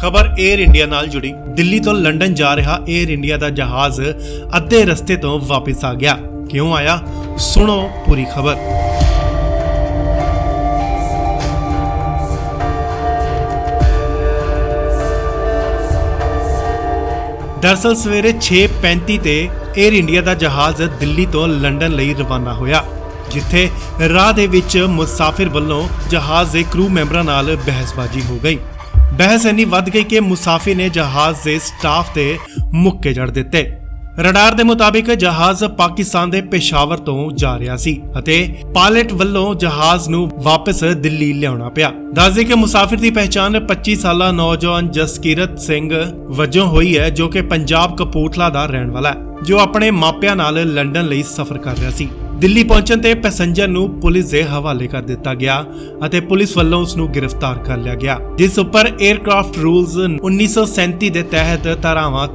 खबर air India नाल जुड़ी। दिल्ली तो लंडन जा रहा एयर इंडिया दा जहाज अद्धे रस्ते तो वापस आ गया। क्यों आया, सुनो पूरी खबर। दरअसल सवेरे 6:35 ते एयर इंडिया दा जहाज दिल्ली तो लंडन लई रवाना होया, जिथे राह दे विच मुसाफिर वल्लों जहाज दे क्रू मैंबरां नाल बहसबाजी हो गई। बहस इन्नी वध गई कि मुसाफिर ने जहाज के स्टाफ ते मुक्के जड़ दिते। रडार दे मुताबिक जहाज पाकिस्तान दे पेशावर तो जा रहा सी अते पायलट वल्लों जहाज नूं वापस दिल्ली लियाउणा पिया। दस दे कि मुसाफिर की पहचान 25 साला नौजवान जसकीरत सिंह वजों हुई है, जो कि पंजाब कपूरथला दा रहण वाला है, जो अपने मापियां नाल लंडन लई सफर कर रहा सी। दिल्ली पहुंचण ते पैसेंजर नूं पुलिस दे हवाले कर दिता गया अते पुलिस वल्लों उस नूं गिरफ्तार कर लिया गया, जिस उपर एयरक्राफ्ट रूल्स 1937 दे तहत धारावां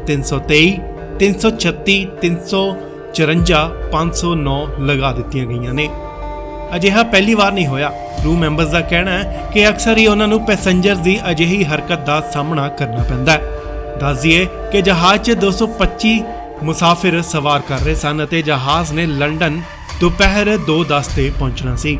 323, 336, 354, 509 लगा दित्तियां गईयां ने। अजिहा पहली बार नहीं होया। क्रू मैंबर्स का कहना है कि अक्सर ही उन्हां नूं पैसेंजर की अजिही हरकत का सामना करना पैंदा है। दस दईए कि जहाज 'च 225 मुसाफिर सवार कर रहे सन अते जहाज ने लंडन दोपहर 2:10 ते पहुंचना सी।